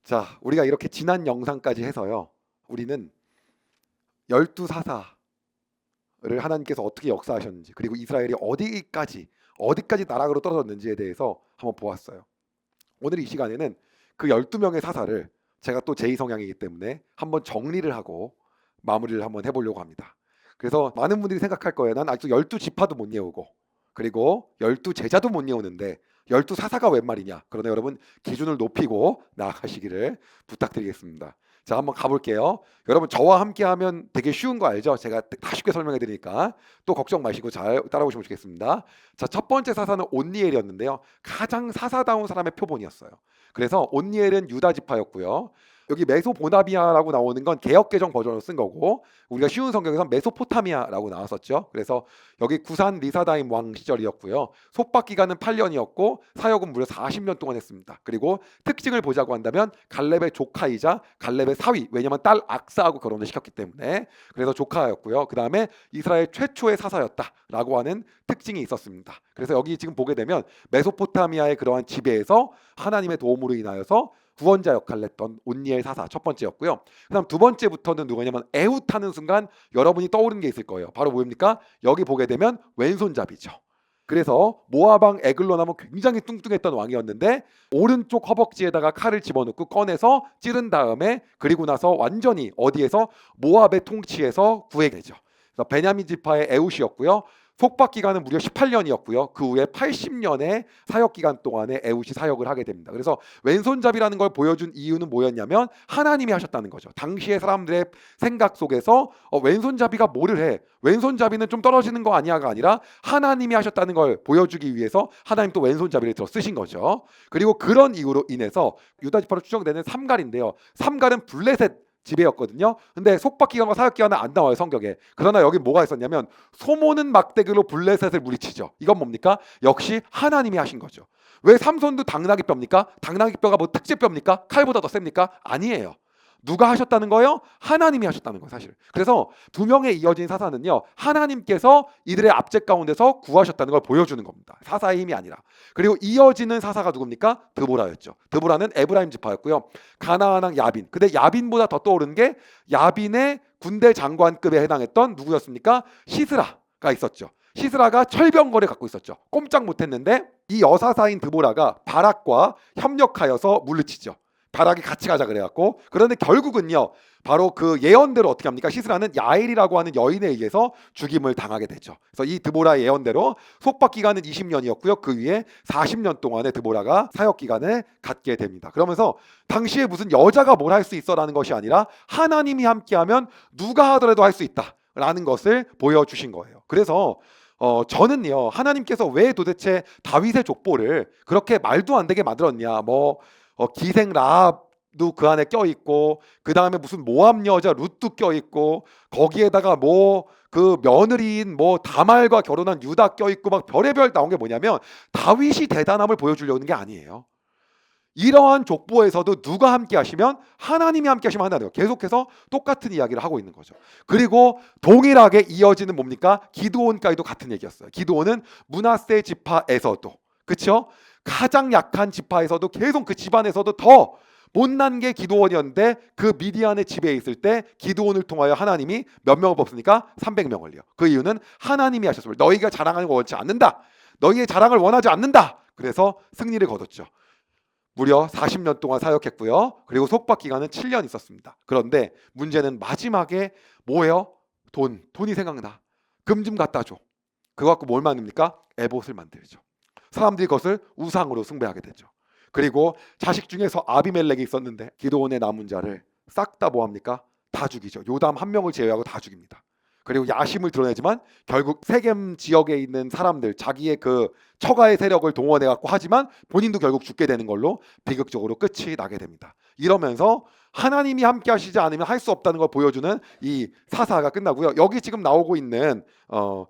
자, 우리가 이렇게 지난 영상까지 해서요. 우리는 열두 사사를 하나님께서 어떻게 역사하셨는지, 그리고 이스라엘이 어디까지 나락으로 떨어졌는지에 대해서 한번 보았어요. 오늘 이 시간에는 그 12명의 사사를 제가 또 제2 성향이기 때문에 한번 정리를 하고 마무리를 한번 해보려고 합니다. 그래서 많은 분들이 생각할 거예요. 난 아직도 12지파도 못 외우고, 그리고 12제자도 못 외우는데 12사사가 웬 말이냐. 그러나 여러분, 기준을 높이고 나아가시기를 부탁드리겠습니다. 자, 한번 가볼게요. 여러분, 저와 함께 하면 되게 쉬운 거 알죠? 제가 다 쉽게 설명해 드리니까 또 걱정 마시고 잘 따라오시면 좋겠습니다. 자, 첫 번째 사사는 온니엘이었는데요. 가장 사사다운 사람의 표본이었어요. 그래서 온니엘은 유다 지파였고요. 여기 메소보나미아라고 나오는 건 개역개정 버전으로 쓴 거고, 우리가 쉬운 성경에서 메소포타미아라고 나왔었죠. 그래서 여기 구산 리사다임 왕 시절이었고요. 속박 기간은 8년이었고 사역은 무려 40년 동안 했습니다. 그리고 특징을 보자고 한다면 갈렙의 조카이자 갈렙의 사위, 왜냐하면 딸 악사하고 결혼을 시켰기 때문에, 그래서 조카였고요. 그 다음에 이스라엘 최초의 사사였다라고 하는 특징이 있었습니다. 그래서 여기 지금 보게 되면 메소포타미아의 그러한 지배에서 하나님의 도움으로 인하여서 구원자 역할을 했던 온니엘 사사 첫 번째였고요. 그다음 두 번째부터는 누구냐면 에훗하는 순간 여러분이 떠오르는 게 있을 거예요. 바로 뭡니까? 여기 보게 되면 왼손잡이죠. 그래서 모압 왕 에글론 하면 굉장히 뚱뚱했던 왕이었는데 오른쪽 허벅지에다가 칼을 집어넣고 꺼내서 찌른 다음에, 그리고 나서 완전히 어디에서 모압의 통치에서 구해되죠. 그래서 베냐민 지파의 에훗이었고요. 속박 기간은 무려 18년이었고요. 그 후에 80년의 사역 기간 동안에 에훗이 사역을 하게 됩니다. 그래서 왼손잡이라는 걸 보여준 이유는 뭐였냐면 하나님이 하셨다는 거죠. 당시의 사람들의 생각 속에서 왼손잡이가 뭐를 해? 왼손잡이는 좀 떨어지는 거 아니야가 아니라 하나님이 하셨다는 걸 보여주기 위해서 하나님 또 왼손잡이를 들어 쓰신 거죠. 그리고 그런 이유로 인해서 유다 지파로 추정되는 삼갈인데요. 삼갈은 블레셋 지배였거든요. 근데 속박기간과 사역기간은 안 나와요, 성경에. 그러나 여기 뭐가 있었냐면 소모는 막대기로 블레셋을 물리치죠. 이건 뭡니까? 역시 하나님이 하신 거죠. 왜 삼손도 당나귀 뼈입니까? 당나귀 뼈가 뭐 특제뼈입니까? 칼보다 더 셉니까? 아니에요. 누가 하셨다는 거예요? 하나님이 하셨다는 거예요, 사실. 그래서 두 명의 이어진 사사는요, 하나님께서 이들의 압제 가운데서 구하셨다는 걸 보여주는 겁니다. 사사의 힘이 아니라. 그리고 이어지는 사사가 누굽니까? 드보라였죠. 드보라는 에브라임 지파였고요. 가나안 왕 야빈. 근데 야빈보다 더 떠오르는 게 야빈의 군대 장관급에 해당했던 누구였습니까? 시스라가 있었죠. 시스라가 철병거를 갖고 있었죠. 꼼짝 못했는데 이 여사사인 드보라가 바락과 협력하여서 물리치죠. 바락이 같이 가자 그래갖고. 그런데 결국은요, 바로 그 예언대로 어떻게 합니까? 시스라는 야엘이라고 하는 여인에 의해서 죽임을 당하게 되죠. 그래서 이 드보라의 예언대로 속박 기간은 20년이었고요. 그 위에 40년 동안의 드보라가 사역 기간을 갖게 됩니다. 그러면서 당시에 무슨 여자가 뭘 할 수 있어라는 것이 아니라 하나님이 함께하면 누가 하더라도 할 수 있다라는 것을 보여주신 거예요. 그래서 저는요, 하나님께서 왜 도대체 다윗의 족보를 그렇게 말도 안 되게 만들었냐, 기생 라합도 그 안에 껴있고, 그 다음에 무슨 모압 여자 룻도 껴있고, 거기에다가 그 며느리인 다말과 결혼한 유다 껴있고, 막 별의별 나온 게 뭐냐면 다윗이 대단함을 보여주려는 게 아니에요. 이러한 족보에서도 누가 함께 하시면 하나님이 함께 하시면 한다는 거예요. 계속해서 똑같은 이야기를 하고 있는 거죠. 그리고 동일하게 이어지는 뭡니까? 기드온까지도 같은 얘기였어요. 기드온은 므낫세 지파에서도, 그렇죠? 가장 약한 지파에서도 계속 그 집안에서도 더 못난 게 기드온이었는데, 그 미디안의 지배에 있을 때 기드온을 통하여 하나님이 몇 명을 뽑습니까? 300명을요. 그 이유는 하나님이 하셨습니다. 너희가 자랑하는 거 원치 않는다. 너희의 자랑을 원하지 않는다. 그래서 승리를 거뒀죠. 무려 40년 동안 사역했고요. 그리고 속박 기간은 7년 있었습니다. 그런데 문제는 마지막에 뭐예요? 돈이 생각나. 금 좀 갖다 줘. 그거 갖고 뭘 만듭니까? 에봇을 만들죠. 사람들이 그것을 우상으로 숭배하게 되죠. 그리고 자식 중에서 아비멜렉이 있었는데 기드온의 남은 자를 싹 다 뭐합니까? 다 죽이죠. 요담 한 명을 제외하고 다 죽입니다. 그리고 야심을 드러내지만 결국 세겜 지역에 있는 사람들, 자기의 그 처가의 세력을 동원해 갖고 하지만 본인도 결국 죽게 되는 걸로 비극적으로 끝이 나게 됩니다. 이러면서 하나님이 함께 하시지 않으면 할 수 없다는 걸 보여주는 이 사사가 끝나고요. 여기 지금 나오고 있는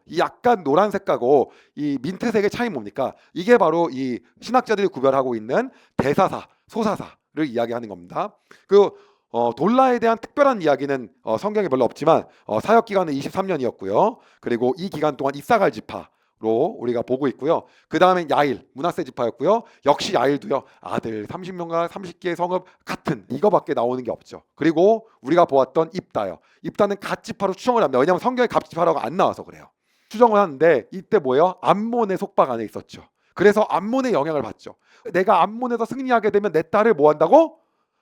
이 약간 노란색하고 이 민트색의 차이 뭡니까? 이게 바로 이 신학자들이 구별하고 있는 대사사, 소사사를 이야기하는 겁니다. 돌라에 대한 특별한 이야기는 성경에 별로 없지만 사역 기간은 23년이었고요. 그리고 이 기간 동안 이사갈 지파, 우리가 보고 있고요. 그 다음에 야일, 므낫세 지파였고요. 역시 야일도요. 아들 30명과 30개의 성읍 같은 이거밖에 나오는 게 없죠. 그리고 우리가 보았던 입다요. 입다는 갓 지파로 추정을 합니다. 왜냐하면 성경에 갓 지파라고 안 나와서 그래요. 추정을 하는데 이때 뭐예요? 암몬의 속박 안에 있었죠. 그래서 암몬의 영향을 받죠. 내가 암몬에서 승리하게 되면 내 딸을 뭐 한다고?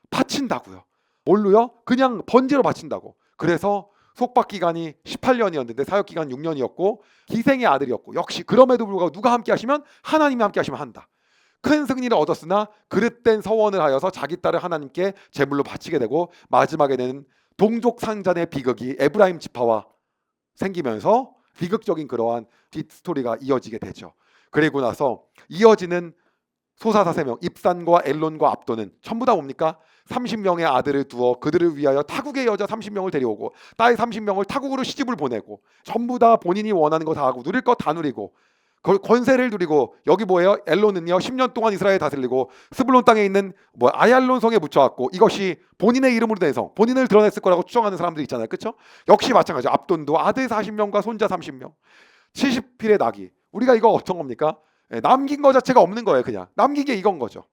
바친다고요. 뭘로요? 그냥 번제로 바친다고. 그래서 속박 기간이 18년이었는데 사역 기간 6년이었고 기생의 아들이었고 역시 그럼에도 불구하고 누가 함께 하시면 하나님이 함께 하시면 한다. 큰 승리를 얻었으나 그릇된 서원을 하여서 자기 딸을 하나님께 제물로 바치게 되고 마지막에는 동족 상잔의 비극이 에브라임 지파와 생기면서 비극적인 그러한 뒷스토리가 이어지게 되죠. 그리고 나서 이어지는 소사사 3명 입산과 엘론과 압도는 전부 다 뭡니까? 30명의 아들을 두어 그들을 위하여 타국의 여자 30명을 데려오고 딸 30명을 타국으로 시집을 보내고 전부 다 본인이 원하는 거 다 하고 누릴 거 다 누리고 권세를 누리고 여기 뭐예요? 엘론은요 10년 동안 이스라엘 다스리고 스불론 땅에 있는 아얄론 성에 묻혀왔고 이것이 본인의 이름으로 된 성, 본인을 드러냈을 거라고 추정하는 사람들 있잖아요. 그렇죠? 역시 마찬가지죠. 압돈도 아들 40명과 손자 30명 70필의 낙이 우리가 이거 어떤 겁니까? 남긴 거 자체가 없는 거예요. 그냥 남긴 게 이건 거죠.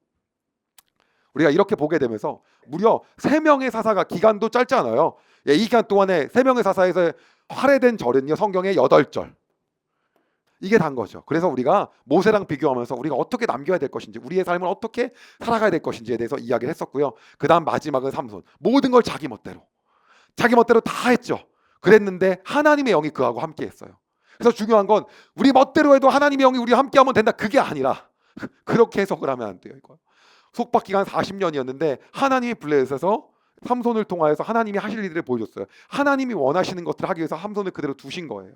우리가 이렇게 보게 되면서 무려 3명의 사사가 기간도 짧지 않아요. 이 기간 동안에 3명의 사사에서 할애된 절은요 성경의 8절 이게 단 거죠. 그래서 우리가 모세랑 비교하면서 우리가 어떻게 남겨야 될 것인지 우리의 삶을 어떻게 살아가야 될 것인지에 대해서 이야기를 했었고요. 그 다음 마지막은 삼손. 모든 걸 자기 멋대로 다 했죠. 그랬는데 하나님의 영이 그하고 함께 했어요. 그래서 중요한 건 우리 멋대로 해도 하나님의 영이 우리와 함께 하면 된다. 그게 아니라 그렇게 해석을 하면 안 돼요. 이거 속박 기간 40년이었는데 하나님이 블레셋에서 삼손을 통하여서 하나님이 하실 일들을 보여줬어요. 하나님이 원하시는 것들을 하기 위해서 삼손을 그대로 두신 거예요.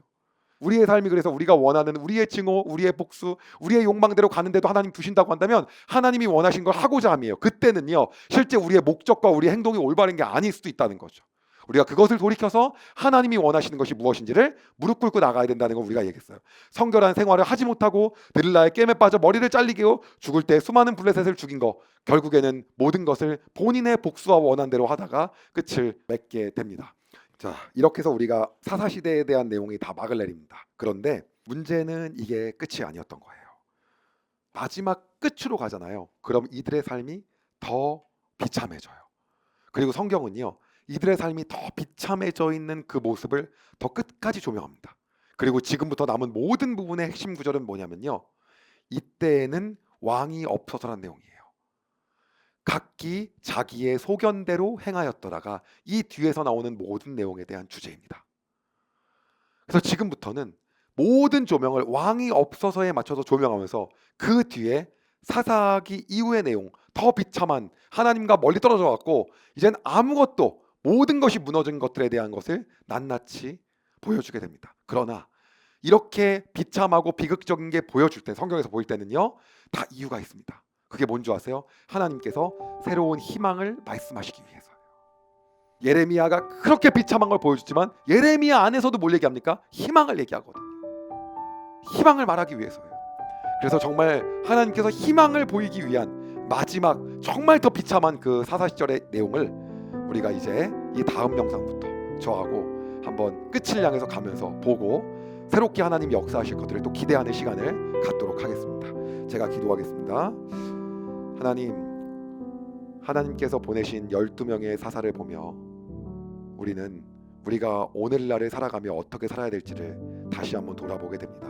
우리의 삶이 그래서 우리가 원하는 우리의 증오, 우리의 복수, 우리의 욕망대로 가는데도 하나님 두신다고 한다면 하나님이 원하신 걸 하고자 함이에요. 그때는요 실제 우리의 목적과 우리의 행동이 올바른 게 아닐 수도 있다는 거죠. 우리가 그것을 돌이켜서 하나님이 원하시는 것이 무엇인지를 무릎 꿇고 나가야 된다는 걸 우리가 얘기했어요. 성결한 생활을 하지 못하고 드릴라의 게임에 빠져 머리를 잘리고 죽을 때 수많은 블레셋을 죽인 거 결국에는 모든 것을 본인의 복수와 원한대로 하다가 끝을 맺게 됩니다. 자, 이렇게 해서 우리가 사사시대에 대한 내용이 다 막을 내립니다. 그런데 문제는 이게 끝이 아니었던 거예요. 마지막 끝으로 가잖아요. 그럼 이들의 삶이 더 비참해져요. 그리고 성경은요 이들의 삶이 더 비참해져 있는 그 모습을 더 끝까지 조명합니다. 그리고 지금부터 남은 모든 부분의 핵심 구절은 뭐냐면요 이때에는 왕이 없어서란 내용이에요. 각기 자기의 소견대로 행하였더라가 이 뒤에서 나오는 모든 내용에 대한 주제입니다. 그래서 지금부터는 모든 조명을 왕이 없어서에 맞춰서 조명하면서 그 뒤에 사사기 이후의 내용 더 비참한 하나님과 멀리 떨어져 갖고 이젠 아무것도 모든 것이 무너진 것들에 대한 것을 낱낱이 보여주게 됩니다. 그러나 이렇게 비참하고 비극적인 게 보여줄 때 성경에서 보일 때는요 다 이유가 있습니다. 그게 뭔지 아세요? 하나님께서 새로운 희망을 말씀하시기 위해서요. 예레미야가 그렇게 비참한 걸 보여줬지만 예레미야 안에서도 뭘 얘기합니까? 희망을 얘기하거든요. 희망을 말하기 위해서요. 그래서 정말 하나님께서 희망을 보이기 위한 마지막 정말 더 비참한 그 사사시절의 내용을 우리가 이제 이 다음 영상부터 저하고 한번 끝을 향해서 가면서 보고 새롭게 하나님이 역사하실 것들을 또 기대하는 시간을 갖도록 하겠습니다. 제가 기도하겠습니다. 하나님께서 보내신 12명의 사사를 보며 우리는 우리가 오늘날을 살아가며 어떻게 살아야 될지를 다시 한번 돌아보게 됩니다.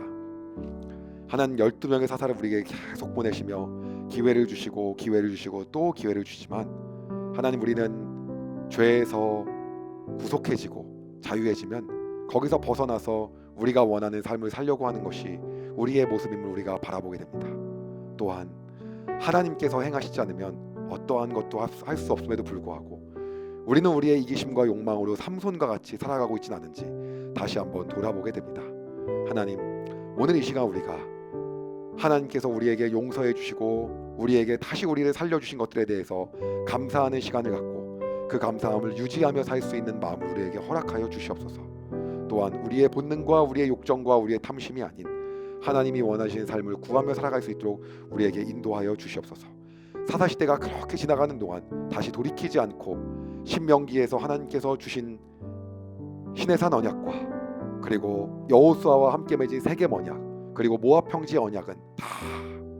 하나님 12명의 사사를 우리에게 계속 보내시며 기회를 주시고 또 기회를 주시지만 하나님 우리는 죄에서 구속해지고 자유해지면 거기서 벗어나서 우리가 원하는 삶을 살려고 하는 것이 우리의 모습임을 우리가 바라보게 됩니다. 또한 하나님께서 행하시지 않으면 어떠한 것도 할 수 없음에도 불구하고 우리는 우리의 이기심과 욕망으로 삼손과 같이 살아가고 있지는 않은지 다시 한번 돌아보게 됩니다. 하나님 오늘 이 시간 우리가 하나님께서 우리에게 용서해 주시고 우리에게 다시 우리를 살려주신 것들에 대해서 감사하는 시간을 갖고 그 감사함을 유지하며 살 수 있는 마음을 우리에게 허락하여 주시옵소서. 또한 우리의 본능과 우리의 욕정과 우리의 탐심이 아닌 하나님이 원하시는 삶을 구하며 살아갈 수 있도록 우리에게 인도하여 주시옵소서. 사사시대가 그렇게 지나가는 동안 다시 돌이키지 않고 신명기에서 하나님께서 주신 신의 산 언약과 그리고 여호수아와 함께 맺은 세겜 언약 그리고 모압 평지의 언약은 다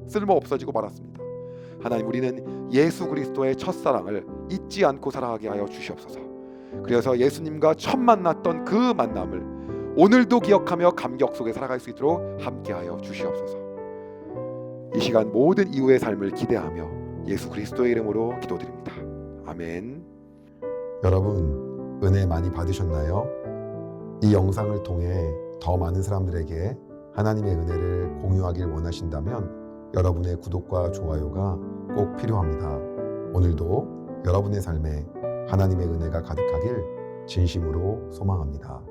쓸모 없어지고 말았습니다. 하나님, 우리는 예수 그리스도의 첫사랑을 잊지 않고 살아가게 하여 주시옵소서. 그래서 예수님과 첫 만났던 그 만남을 오늘도 기억하며 감격 속에 살아갈 수 있도록 함께하여 주시옵소서. 이 시간 모든 이후의 삶을 기대하며 예수 그리스도의 이름으로 기도드립니다. 아멘. 여러분, 은혜 많이 받으셨나요? 이 영상을 통해 더 많은 사람들에게 하나님의 은혜를 공유하길 원하신다면 여러분의 구독과 좋아요가 꼭 필요합니다. 오늘도 여러분의 삶에 하나님의 은혜가 가득하길 진심으로 소망합니다.